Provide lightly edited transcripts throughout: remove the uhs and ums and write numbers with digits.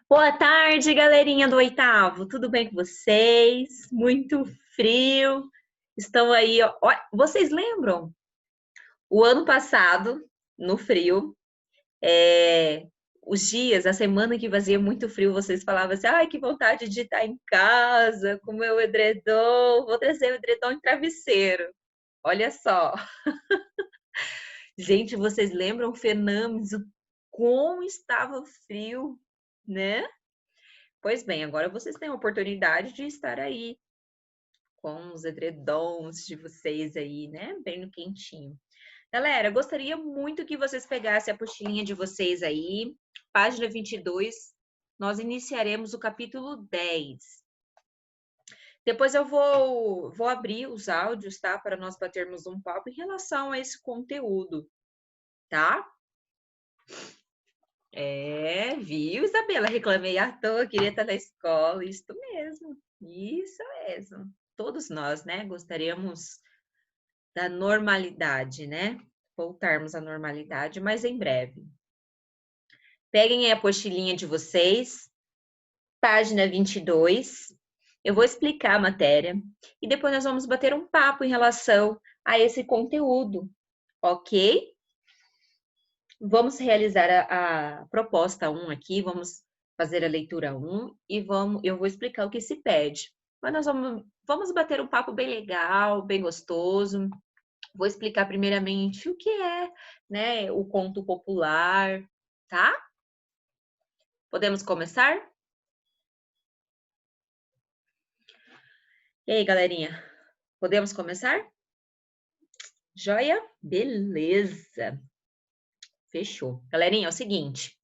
Boa tarde, galerinha do oitavo. Tudo bem com vocês? Muito frio. Estão aí, ó. Vocês lembram? O ano passado, no frio, os dias, a semana que fazia muito frio, vocês falavam assim: ai, que vontade de estar em casa com meu edredom. Vou trazer o edredom e travesseiro. Olha só. Gente, vocês lembram, Fernandes, o como estava frio, né? Pois bem, agora vocês têm a oportunidade de estar aí com os edredons de vocês aí, né? Bem no quentinho. Galera, gostaria muito que vocês pegassem a apostilinha de vocês aí, página 22. Nós iniciaremos o capítulo 10. Depois eu vou abrir os áudios, tá? Para nós batermos um papo em relação a esse conteúdo, tá? Viu, Isabela? Reclamei à toa, queria estar na escola. Isso mesmo, isso mesmo. Todos nós, né? Gostaríamos da normalidade, né? Voltarmos à normalidade, mas em breve. Peguem aí a apostilinha de vocês, página 22. Eu vou explicar a matéria e depois nós vamos bater um papo em relação a esse conteúdo, ok? Vamos realizar a proposta 1 aqui, vamos fazer a leitura 1 e eu vou explicar o que se pede. Mas nós vamos bater um papo bem legal, bem gostoso. Vou explicar primeiramente o que é, né, o conto popular, tá? Podemos começar? E aí, galerinha? Podemos começar? Joia? Beleza. Fechou. Galerinha, é o seguinte.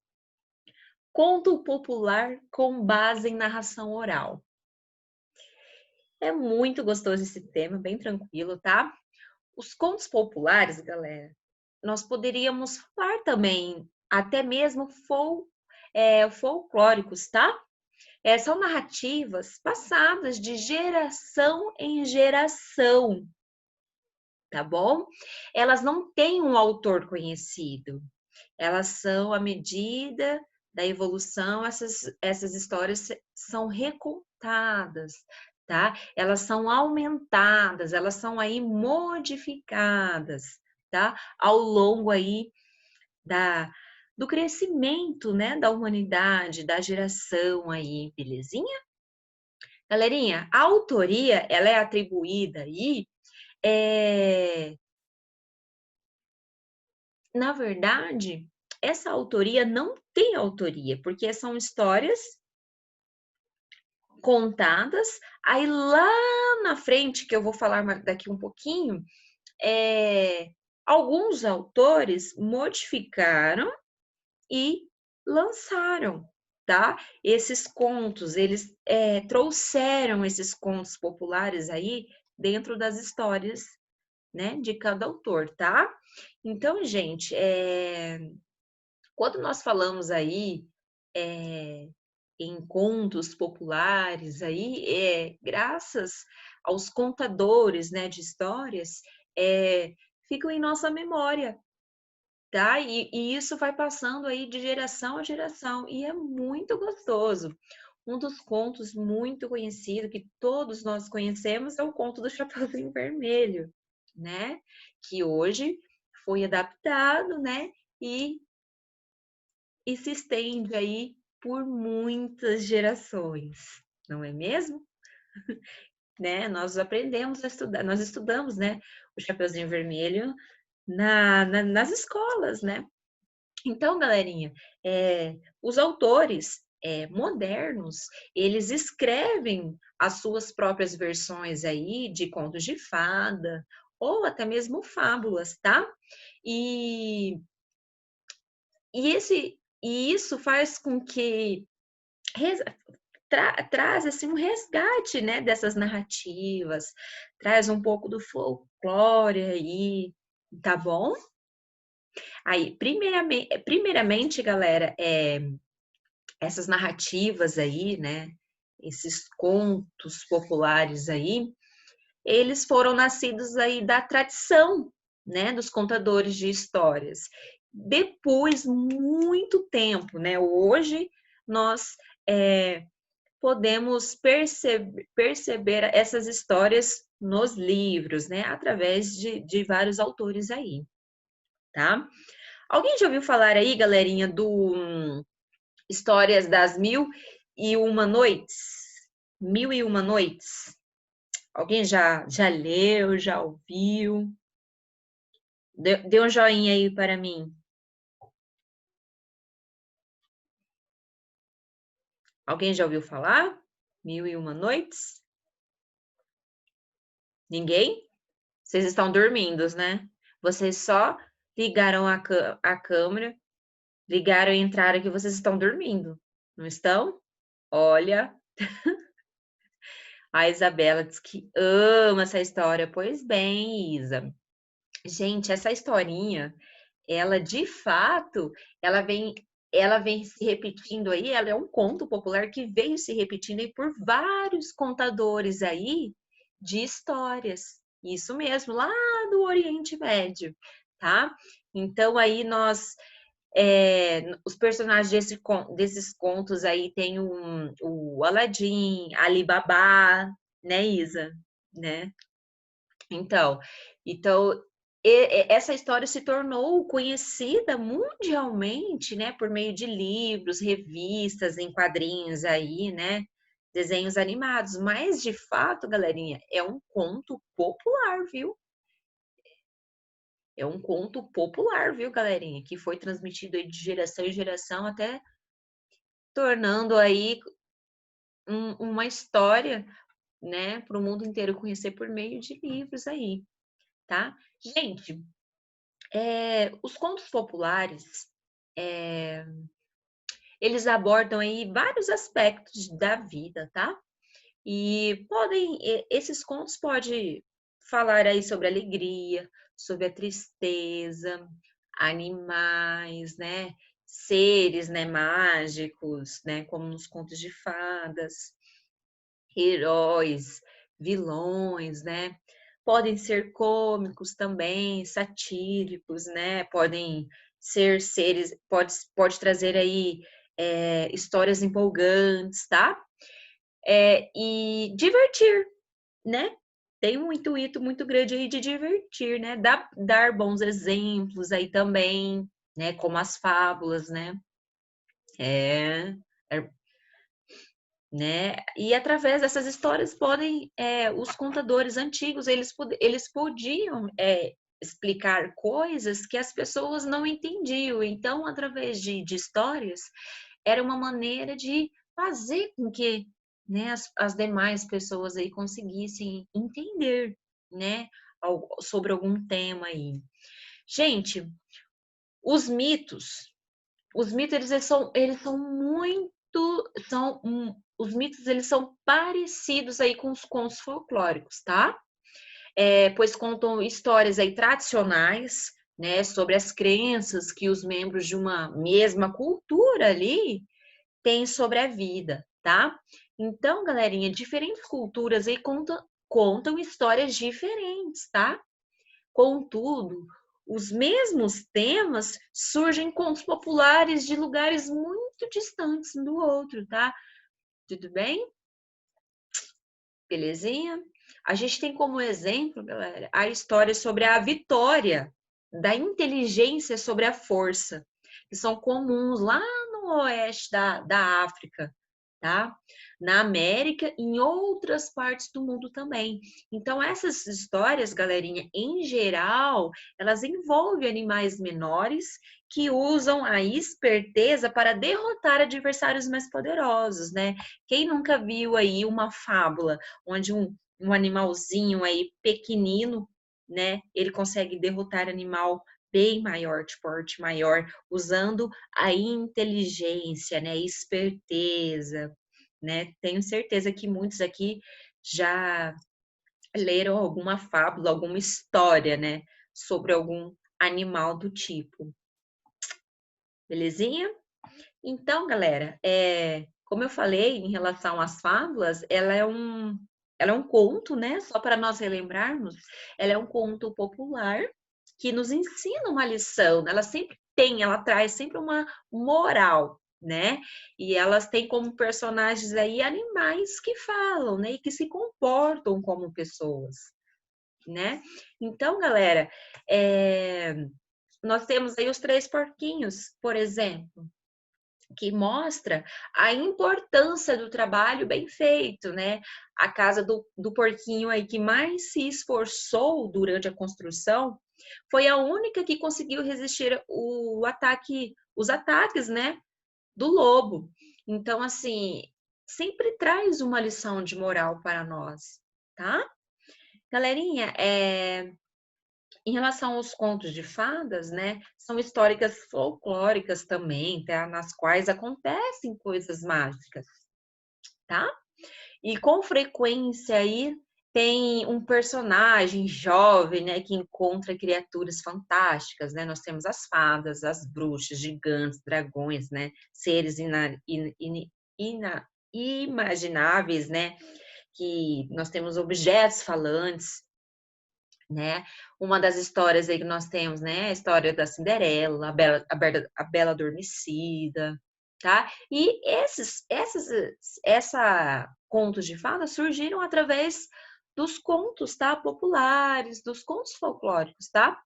Conto popular com base em narração oral. É muito gostoso esse tema, bem tranquilo, tá? Os contos populares, galera, nós poderíamos falar também, até mesmo folclóricos, tá? São narrativas passadas de geração em geração, tá bom? Elas não têm um autor conhecido, elas são à medida da evolução, essas histórias são recontadas, tá? Elas são aumentadas, elas são aí modificadas, tá? Ao longo aí do crescimento, né, da humanidade, da geração aí, belezinha? Galerinha, a autoria, ela é atribuída aí, na verdade, essa autoria não tem autoria, porque são histórias contadas, aí lá na frente, que eu vou falar daqui um pouquinho, alguns autores modificaram e lançaram, tá? Esses contos, eles trouxeram esses contos populares aí dentro das histórias, né, de cada autor, tá? Então, gente, quando nós falamos aí em contos populares aí, graças aos contadores, né, de histórias, ficam em nossa memória, tá? E isso vai passando aí de geração a geração e é muito gostoso. Um dos contos muito conhecido que todos nós conhecemos é o conto do Chapeuzinho Vermelho, né? Que hoje foi adaptado, né? E se estende aí por muitas gerações, não é mesmo? Né? Nós aprendemos a estudar, nós estudamos, né? O Chapeuzinho Vermelho nas escolas, né? Então, galerinha, os autores modernos, eles escrevem as suas próprias versões aí de contos de fada ou até mesmo fábulas, tá? E, e isso faz com que traz assim um resgate, né, dessas narrativas, traz um pouco do folclore aí, tá bom? Aí, primeiramente, galera, essas narrativas aí, né, esses contos populares aí, eles foram nascidos aí da tradição, né, dos contadores de histórias. Depois, muito tempo, né, hoje nós podemos perceber essas histórias nos livros, né? Através de vários autores aí, tá? Alguém já ouviu falar aí, galerinha, do Histórias das Mil e Uma Noites? Mil e Uma Noites? Alguém já leu, já ouviu? Dê um joinha aí para mim. Alguém já ouviu falar? Mil e Uma Noites? Ninguém? Vocês estão dormindo, né? Vocês só ligaram a câmera, ligaram e entraram que vocês estão dormindo, não estão? Olha, a Isabela diz que ama essa história. Pois bem, Isa. Gente, essa historinha, ela de fato, ela vem se repetindo aí, ela é um conto popular que veio se repetindo aí por vários contadores aí de histórias. Isso mesmo, lá do Oriente Médio, tá? Então aí os personagens desses contos aí tem o Aladim, Ali Babá, né, Isa? Né? Então, então essa história se tornou conhecida mundialmente, né, por meio de livros, revistas, em quadrinhos aí, né, desenhos animados. Mas de fato, galerinha, é um conto popular, viu? É um conto popular, viu, galerinha? Que foi transmitido aí de geração em geração até tornando aí uma história, né, para o mundo inteiro conhecer por meio de livros aí, tá? Gente, os contos populares, eles abordam aí vários aspectos da vida, tá? Esses contos podem falar aí sobre alegria, sobre a tristeza, animais, né? Seres, né, mágicos, né, como nos contos de fadas, heróis, vilões, né? Podem ser cômicos também, satíricos, né? Podem ser seres, pode trazer aí histórias empolgantes, tá? E divertir, né? Tem um intuito muito grande aí de divertir, né? Dar bons exemplos aí também, né? Como as fábulas, né? É, é né? E através dessas histórias os contadores antigos, eles podiam explicar coisas que as pessoas não entendiam. Então, através de histórias, era uma maneira de fazer com que, né, as demais pessoas aí conseguissem entender, né, sobre algum tema aí. Gente, os mitos, eles são muito, os mitos eles são parecidos aí com os contos folclóricos, tá? Pois contam histórias aí tradicionais, né, sobre as crenças que os membros de uma mesma cultura ali têm sobre a vida, tá? Então, galerinha, diferentes culturas aí contam histórias diferentes, tá? Contudo, os mesmos temas surgem em contos populares de lugares muito distantes um do outro, tá? Tudo bem? Belezinha? A gente tem como exemplo, galera, a história sobre a vitória da inteligência sobre a força, que são comuns lá no oeste da África, tá? Na América e em outras partes do mundo também. Então, essas histórias, galerinha, em geral, elas envolvem animais menores que usam a esperteza para derrotar adversários mais poderosos, né? Quem nunca viu aí uma fábula onde um animalzinho aí pequenino, né? Ele consegue derrotar animal bem maior, de porte maior, usando a inteligência, né? Esperteza, né? Tenho certeza que muitos aqui já leram alguma fábula, alguma história, né? Sobre algum animal do tipo. Belezinha? Então, galera, como eu falei em relação às fábulas, ela é um conto, né? Só para nós relembrarmos, ela é um conto popular que nos ensina uma lição. Ela traz sempre uma moral, né? E elas têm como personagens aí animais que falam, né? E que se comportam como pessoas, né? Então, galera, nós temos aí os Três Porquinhos, por exemplo, que mostra a importância do trabalho bem feito, né? A casa do porquinho aí que mais se esforçou durante a construção foi a única que conseguiu resistir os ataques, né, do lobo. Então, assim, sempre traz uma lição de moral para nós, tá? Galerinha, em relação aos contos de fadas, né, são histórias folclóricas também, tá? Nas quais acontecem coisas mágicas, tá? E com frequência aí tem um personagem jovem, né, que encontra criaturas fantásticas, né? Nós temos as fadas, as bruxas, gigantes, dragões, né? Seres imagináveis, né? Que nós temos objetos falantes, né? Uma das histórias aí que nós temos, né? A história da Cinderela, a Bela Adormecida, tá? E essa contos de fadas surgiram através dos contos, tá? Populares, dos contos folclóricos, tá?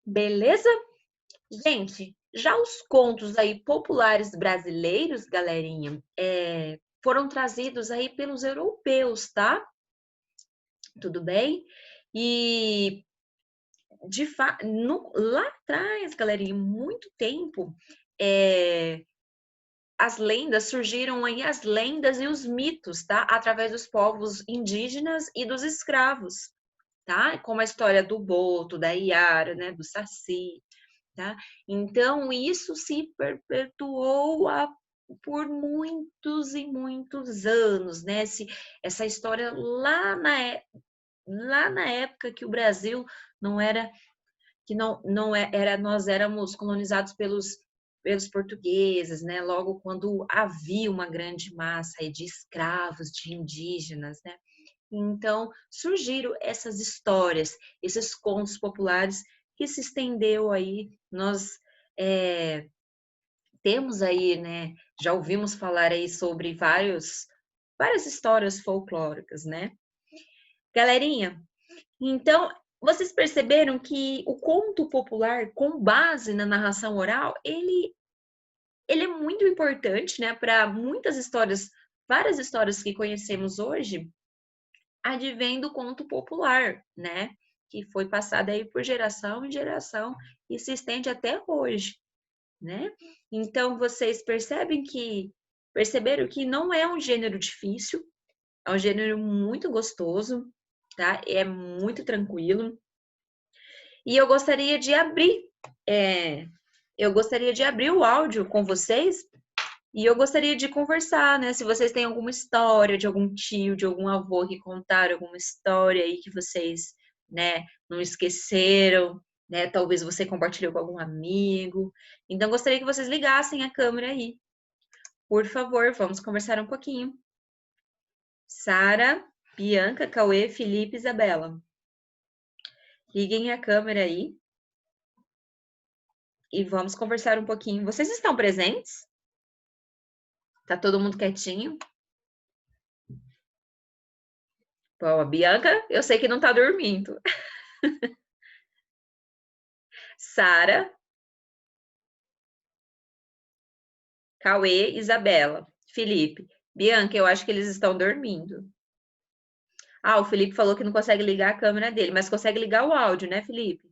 Beleza? Gente, já os contos aí populares brasileiros, galerinha, foram trazidos aí pelos europeus, tá? Tudo bem? E lá atrás, galerinha, muito tempo, as lendas surgiram aí, as lendas e os mitos, tá? Através dos povos indígenas e dos escravos, tá? Como a história do Boto, da Iara, né? Do Saci, tá? Então, isso se perpetuou por muitos e muitos anos, né? Essa história lá na época que o Brasil não era nós éramos colonizados pelos portugueses, né? Logo quando havia uma grande massa aí de escravos, de indígenas, né? Então surgiram essas histórias, esses contos populares que se estendeu aí. Nós temos aí, né? Já ouvimos falar aí sobre várias histórias folclóricas, né? Galerinha, então, vocês perceberam que o conto popular, com base na narração oral, ele é muito importante, né, para muitas histórias, várias histórias que conhecemos hoje, advém do conto popular, né, que foi passado aí por geração em geração e se estende até hoje, né? Então, vocês perceberam que não é um gênero difícil, é um gênero muito gostoso, tá? É muito tranquilo. E eu gostaria de abrir o áudio com vocês e eu gostaria de conversar, né? Se vocês têm alguma história de algum tio, de algum avô que contaram alguma história aí que vocês, né, não esqueceram, né? Talvez você compartilhou com algum amigo. Então, gostaria que vocês ligassem a câmera aí. Por favor, vamos conversar um pouquinho. Sara, Bianca, Cauê, Felipe, Isabela. Liguem a câmera aí. E vamos conversar um pouquinho. Vocês estão presentes? Tá todo mundo quietinho? Bom, a Bianca, eu sei que não tá dormindo. Sara, Cauê, Isabela, Felipe. Bianca, eu acho que eles estão dormindo. Ah, o Felipe falou que não consegue ligar a câmera dele, mas consegue ligar o áudio, né, Felipe?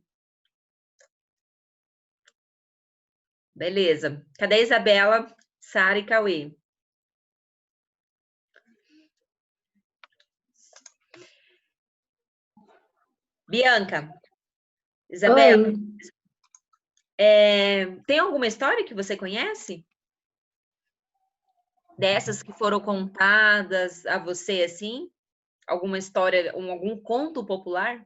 Beleza. Cadê a Isabela, Sara e Cauê? Bianca, Isabela, Oi. tem alguma história que você conhece? Dessas que foram contadas a você, assim? Alguma história, algum conto popular?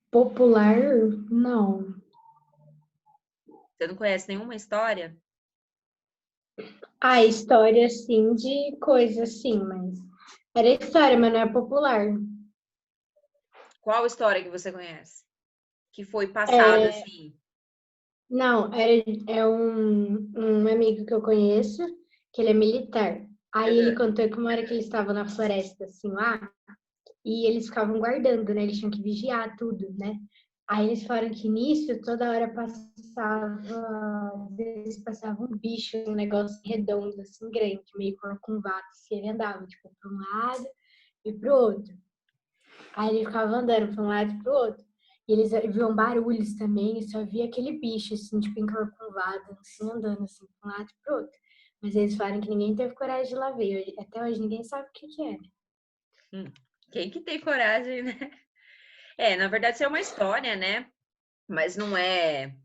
Popular? Não. Você não conhece nenhuma história? Ah, história, sim, de coisa, sim, mas... Era história, mas não é popular. Qual história que você conhece? Que foi passada É, assim? Não, é um amigo que eu conheço, que ele é militar. Aí ele Aham. contou que uma hora que eles estavam na floresta, assim, lá, e eles ficavam guardando, né? Eles tinham que vigiar tudo, né? Aí eles falaram que nisso toda hora passava, às vezes passava um bicho, um negócio redondo, assim, grande, meio corcundado, assim, ele andava, tipo, para um lado e para o outro. Aí ele ficava andando para um lado e para o outro. E eles viam barulhos também, e só via aquele bicho, assim, tipo, encurvado, assim, andando, assim, para um lado e para o outro. Mas eles falaram que ninguém teve coragem de ir lá ver. Até hoje ninguém sabe o que que era. Hum. Quem que tem coragem, né? Na verdade, isso é uma história, né? Mas não é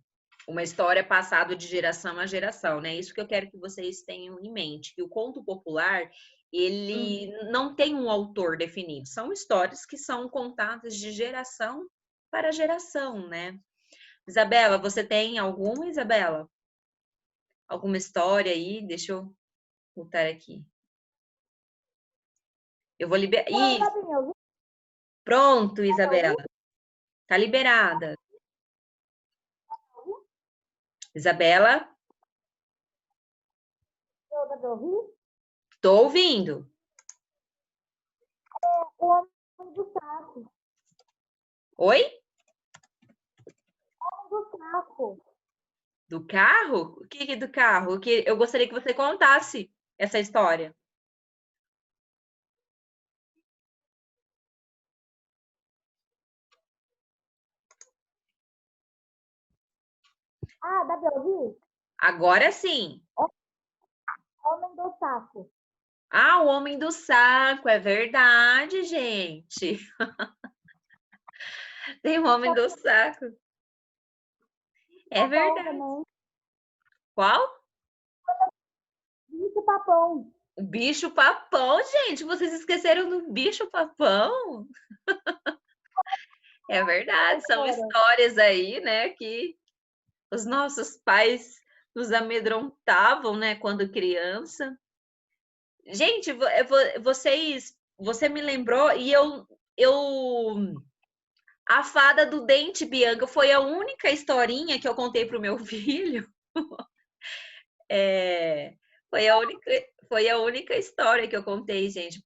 uma história passada de geração a geração, né? Isso que eu quero que vocês tenham em mente, que o conto popular, ele não tem um autor definido, são histórias que são contadas de geração para geração, né? Isabela, você tem alguma, Isabela? Alguma história aí? Deixa eu botar aqui. Eu vou liberar. Ih, pronto, Isabela. Tá liberada. Isabela, tô ouvindo. O homem do saco. Oi? Do saco. Do carro? O que é do carro? Eu gostaria que você contasse essa história. Ah, dá pra ouvir? Agora sim. Homem do saco. Ah, o homem do saco, é verdade, gente. Tem o homem do saco. É Papão verdade. também. Qual? Bicho papão. O bicho papão, gente. Vocês esqueceram do bicho papão? É verdade, são Agora. histórias aí, né, que os nossos pais nos amedrontavam, né, quando criança. Gente, você me lembrou e a fada do dente, Bianca, foi a única historinha que eu contei pro meu filho. É, foi a única história que eu contei, gente,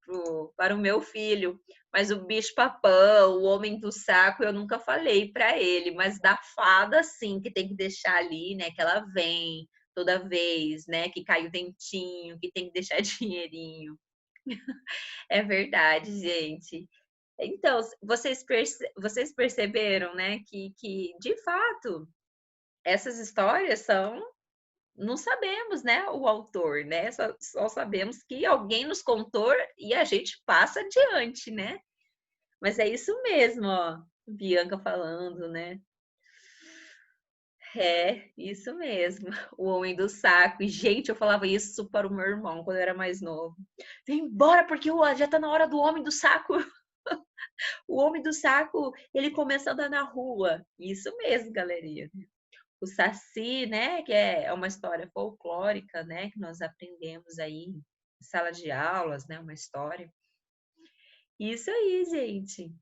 para o meu filho. Mas o bicho-papão, o homem do saco, eu nunca falei para ele. Mas da fada, sim, que tem que deixar ali, né? Que ela vem toda vez, né? Que cai o dentinho, que tem que deixar dinheirinho. É verdade, gente. Então, vocês perceberam, né, que de fato essas histórias são, não sabemos, né, o autor, né? Só sabemos que alguém nos contou e a gente passa adiante, né? Mas é isso mesmo, ó, Bianca falando, né? É, isso mesmo. O homem do saco. E, gente, eu falava isso para o meu irmão quando eu era mais novo. Vem embora, porque já tá na hora do homem do saco. O homem do saco, ele começa a andar na rua. Isso mesmo, galerinha. O Saci, né, que é uma história folclórica, né, que nós aprendemos aí em sala de aulas, né, uma história. Isso aí, gente.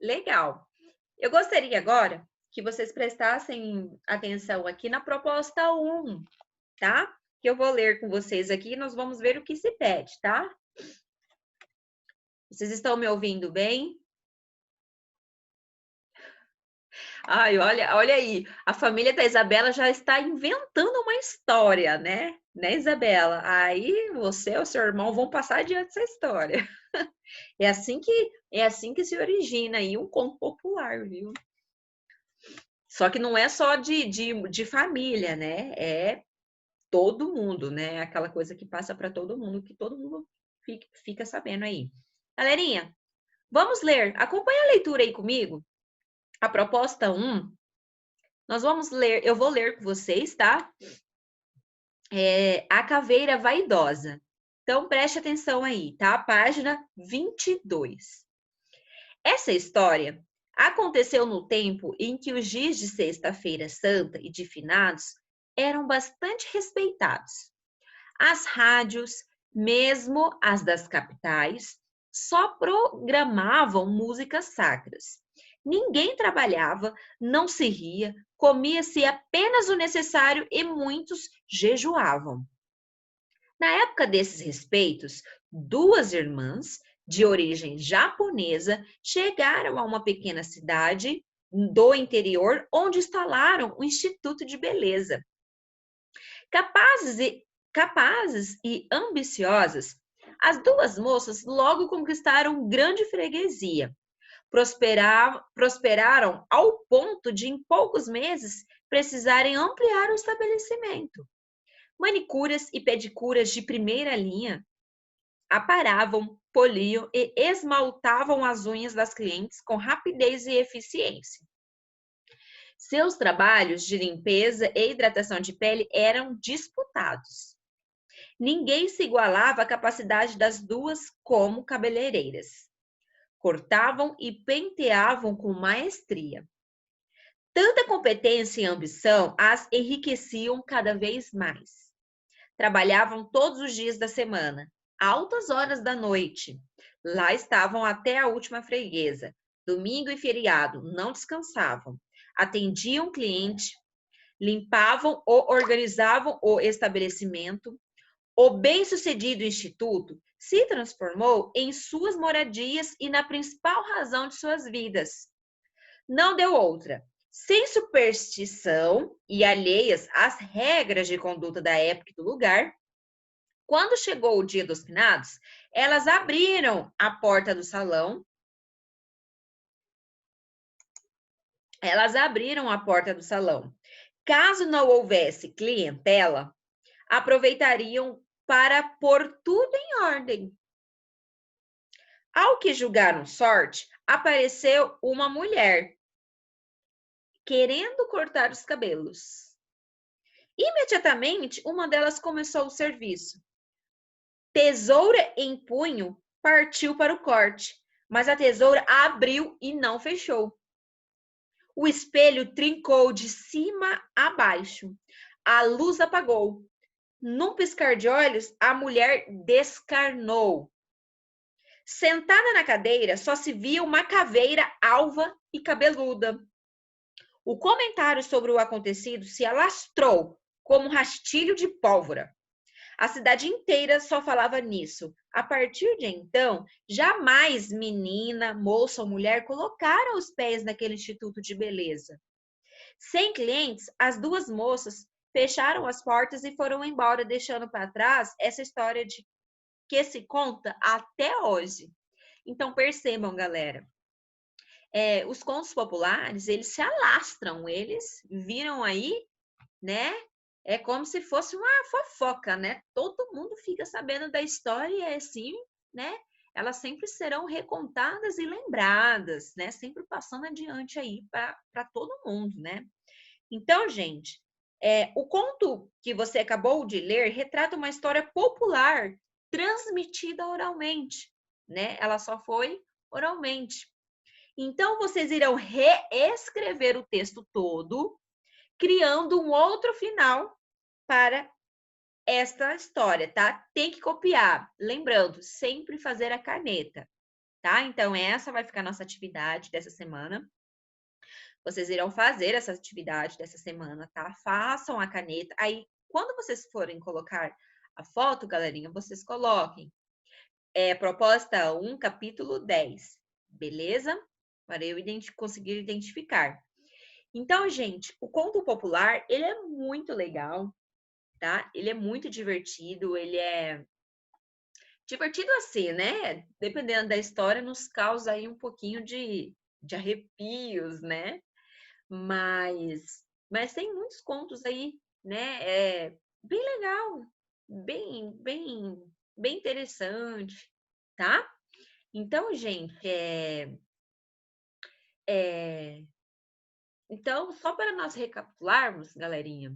Legal. Eu gostaria agora que vocês prestassem atenção aqui na proposta 1, tá? Que eu vou ler com vocês aqui e nós vamos ver o que se pede, tá? Vocês estão me ouvindo bem? Ai, olha aí, a família da Isabela já está inventando uma história, né? Né, Isabela? Aí você e o seu irmão vão passar adiante essa história. É assim que se origina aí um conto popular, viu? Só que não é só de família, né? É todo mundo, né? Aquela coisa que passa para todo mundo, que todo mundo fica sabendo aí. Galerinha, vamos ler. Acompanha a leitura aí comigo. A proposta 1. Nós vamos ler, eu vou ler com vocês, tá? A Caveira Vaidosa. Então, preste atenção aí, tá? Página 22. Essa história aconteceu no tempo em que os dias de Sexta-feira Santa e de Finados eram bastante respeitados. As rádios, mesmo as das capitais, só programavam músicas sacras. Ninguém trabalhava, não se ria, comia-se apenas o necessário e muitos jejuavam. Na época desses respeitos, duas irmãs de origem japonesa chegaram a uma pequena cidade do interior onde instalaram um instituto de beleza. Capazes e ambiciosas, as duas moças logo conquistaram grande freguesia. Prosperaram ao ponto de, em poucos meses, precisarem ampliar o estabelecimento. Manicuras e pedicuras de primeira linha aparavam, poliam e esmaltavam as unhas das clientes com rapidez e eficiência. Seus trabalhos de limpeza e hidratação de pele eram disputados. Ninguém se igualava à capacidade das duas como cabeleireiras. Cortavam e penteavam com maestria. Tanta competência e ambição as enriqueciam cada vez mais. Trabalhavam todos os dias da semana, altas horas da noite. Lá estavam até a última freguesa. Domingo e feriado, não descansavam. Atendiam cliente, limpavam ou organizavam o estabelecimento. O bem-sucedido instituto se transformou em suas moradias e na principal razão de suas vidas. Não deu outra. Sem superstição e alheias às regras de conduta da época e do lugar, quando chegou o dia dos finados, elas abriram a porta do salão. Caso não houvesse clientela, aproveitariam para pôr tudo em ordem. Ao que julgaram sorte, apareceu uma mulher querendo cortar os cabelos. Imediatamente, uma delas começou o serviço. Tesoura em punho, partiu para o corte, mas a tesoura abriu e não fechou. O espelho trincou de cima a baixo. A luz apagou. Num piscar de olhos, a mulher descarnou. Sentada na cadeira, só se via uma caveira alva e cabeluda. O comentário sobre o acontecido se alastrou como um rastilho de pólvora. A cidade inteira só falava nisso. A partir de então, jamais menina, moça ou mulher colocaram os pés naquele instituto de beleza. Sem clientes, as duas moças fecharam as portas e foram embora, deixando para trás essa história de que se conta até hoje. Então, percebam, galera, os contos populares, eles se alastram, eles viram aí, né? É como se fosse uma fofoca, né? Todo mundo fica sabendo da história e assim, né? Elas sempre serão recontadas e lembradas, né? Sempre passando adiante aí para todo mundo, né? Então, gente, o conto que você acabou de ler retrata uma história popular transmitida oralmente, né? Ela só foi oralmente. Então, vocês irão reescrever o texto todo, criando um outro final para esta história, tá? Tem que copiar. Lembrando, sempre fazer a caneta, tá? Então, essa vai ficar a nossa atividade dessa semana. Vocês irão fazer essa atividade dessa semana, tá? Façam a caneta. Aí, quando vocês forem colocar a foto, galerinha, vocês coloquem proposta 1, capítulo 10, beleza? Para eu conseguir identificar. Então, gente, o conto popular, ele é muito legal, tá? Ele é muito divertido, ele é divertido assim, né? Dependendo da história, nos causa aí um pouquinho de arrepios, né? Mas tem muitos contos aí, né? Bem legal, bem interessante, tá? Então, gente, então, só para nós recapitularmos, galerinha,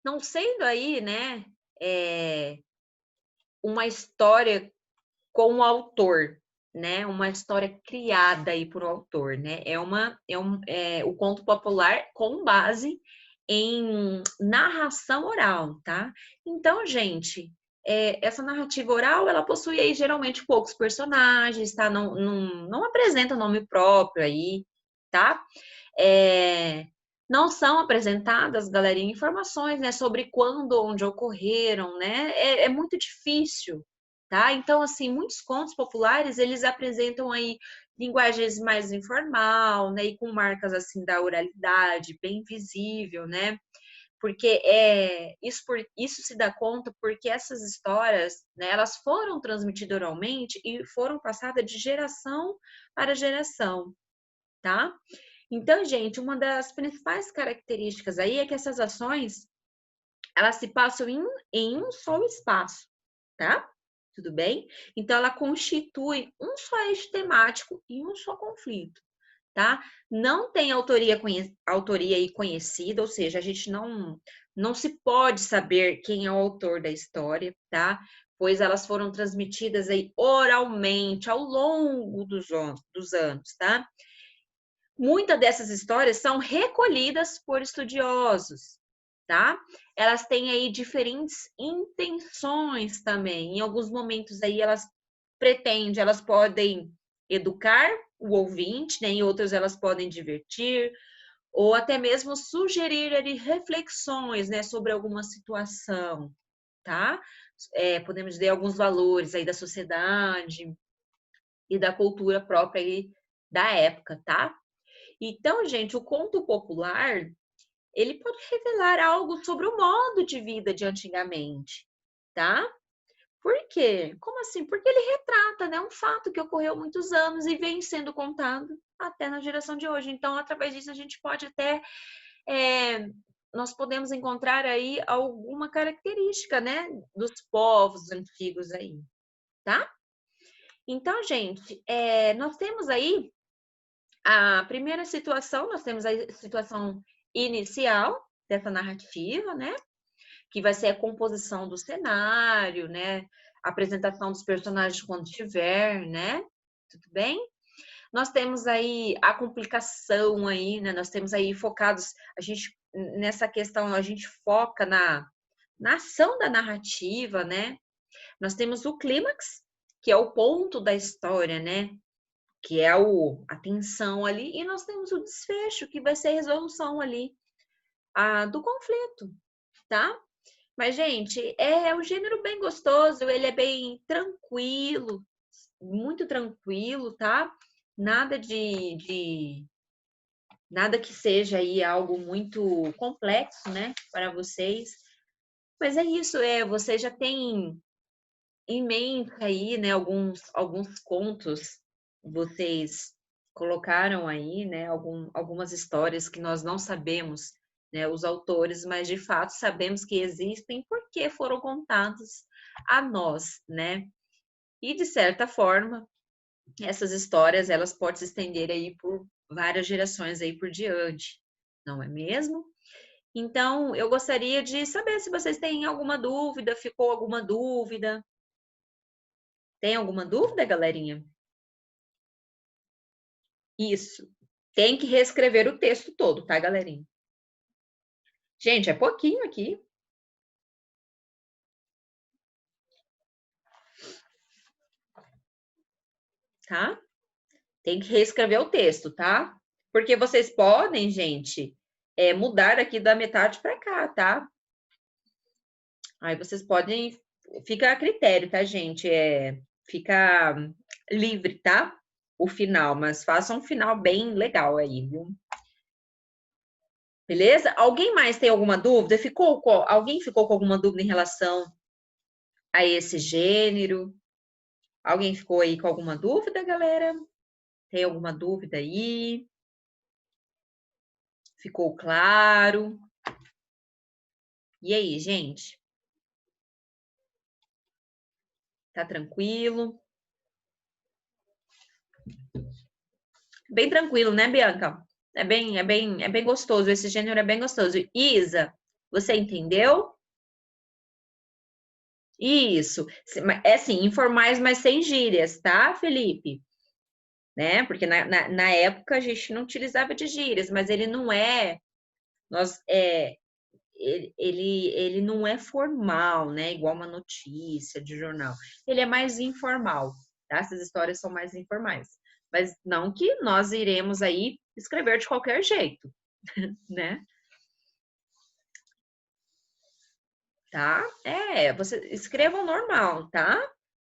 não sendo aí, né, uma história com o autor, né, uma história criada aí por um autor, né, o conto popular com base em narração oral, tá? Então, gente, essa narrativa oral, ela possui aí geralmente poucos personagens, tá? Não apresenta nome próprio aí, tá? Não são apresentadas, galerinha, informações, né, sobre quando, onde ocorreram, né? É muito difícil, tá? Então, assim, muitos contos populares, eles apresentam aí linguagens mais informal, né, e com marcas, assim, da oralidade bem visível, né? Porque isso se dá conta porque essas histórias, né, elas foram transmitidas oralmente e foram passadas de geração para geração, tá? Então, gente, uma das principais características aí é que essas ações, elas se passam em um só espaço, tá? Tudo bem? Então, ela constitui um só eixo temático e um só conflito, tá? Não tem autoria aí conhecida, ou seja, a gente não se pode saber quem é o autor da história, tá? Pois elas foram transmitidas aí oralmente ao longo dos anos, tá? Muitas dessas histórias são recolhidas por estudiosos, tá? Elas têm aí diferentes intenções também. Em alguns momentos aí elas podem educar o ouvinte, né? Em outros elas podem divertir ou até mesmo sugerir ali reflexões, né, sobre alguma situação, tá? Podemos dizer alguns valores aí da sociedade e da cultura própria aí da época, tá? Então, gente, o conto popular, ele pode revelar algo sobre o modo de vida de antigamente, tá? Por quê? Como assim? Porque ele retrata, né, um fato que ocorreu há muitos anos e vem sendo contado até na geração de hoje. Então, através disso, a gente pode até nós podemos encontrar aí alguma característica, né, dos povos antigos aí, tá? Então, gente, nós temos aí a primeira situação, nós temos a situação inicial dessa narrativa, né? Que vai ser a composição do cenário, né? A apresentação dos personagens quando tiver, né? Tudo bem? Nós temos aí a complicação aí, né? Nós temos aí focados, nessa questão, a gente foca na ação da narrativa, né? Nós temos o clímax, que é o ponto da história, né? Que é a tensão ali, e nós temos o desfecho, que vai ser a resolução ali do conflito, tá? Mas, gente, é um gênero bem gostoso, ele é bem tranquilo, muito tranquilo, tá? Nada nada que seja aí algo muito complexo, né, para vocês. Mas é isso, você já tem em mente aí, né, alguns contos vocês colocaram aí, né, algumas histórias que nós não sabemos, né, os autores, mas de fato sabemos que existem porque foram contados a nós, né? E de certa forma, essas histórias elas podem se estender aí por várias gerações aí por diante, não é mesmo? Então, eu gostaria de saber se vocês têm alguma dúvida, ficou alguma dúvida? Tem alguma dúvida, galerinha? Isso. Tem que reescrever o texto todo, tá, galerinha? Gente, é pouquinho aqui. Tá? Tem que reescrever o texto, tá? Porque vocês podem, gente, mudar aqui da metade para cá, tá? Aí vocês podem, fica a critério, tá, gente? Fica livre, tá? O final, mas faça um final bem legal aí, viu? Beleza? Alguém mais tem alguma dúvida? Alguém ficou com alguma dúvida em relação a esse gênero? Alguém ficou aí com alguma dúvida, galera? Tem alguma dúvida aí? Ficou claro? E aí, gente? Tá tranquilo? Bem tranquilo, né, Bianca? É bem gostoso. Esse gênero é bem gostoso. Isa, você entendeu? Isso. É assim, informais, mas sem gírias, tá, Felipe? Né? Porque na época a gente não utilizava de gírias, mas ele não é. ele não é formal, né? Igual uma notícia de jornal. Ele é mais informal, tá? Essas histórias são mais informais. Mas não que nós iremos aí escrever de qualquer jeito, né? Tá? Você escreva normal, tá?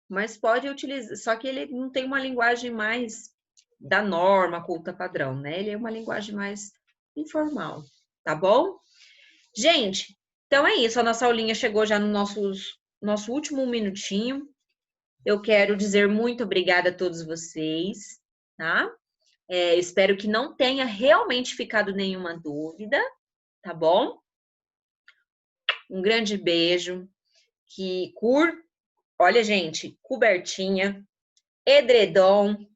Mas pode utilizar, só que ele não tem uma linguagem mais da norma, culta padrão, né? Ele é uma linguagem mais informal, tá bom? Gente, então é isso. A nossa aulinha chegou já no nosso último minutinho. Eu quero dizer muito obrigada a todos vocês, tá? Espero que não tenha realmente ficado nenhuma dúvida, tá bom? Um grande beijo. Olha, gente, cobertinha, edredom.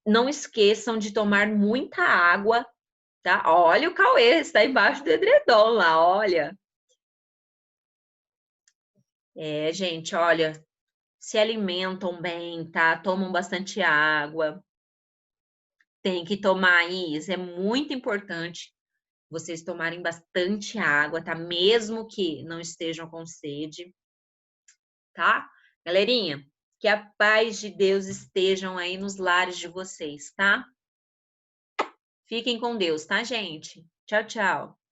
Não esqueçam de tomar muita água, tá? Olha o Cauê, está embaixo do edredom lá, olha. Gente, olha, se alimentam bem, tá? Tomam bastante água. Tem que tomar isso, é muito importante vocês tomarem bastante água, tá? Mesmo que não estejam com sede, tá? Galerinha, que a paz de Deus estejam aí nos lares de vocês, tá? Fiquem com Deus, tá, gente? Tchau, tchau.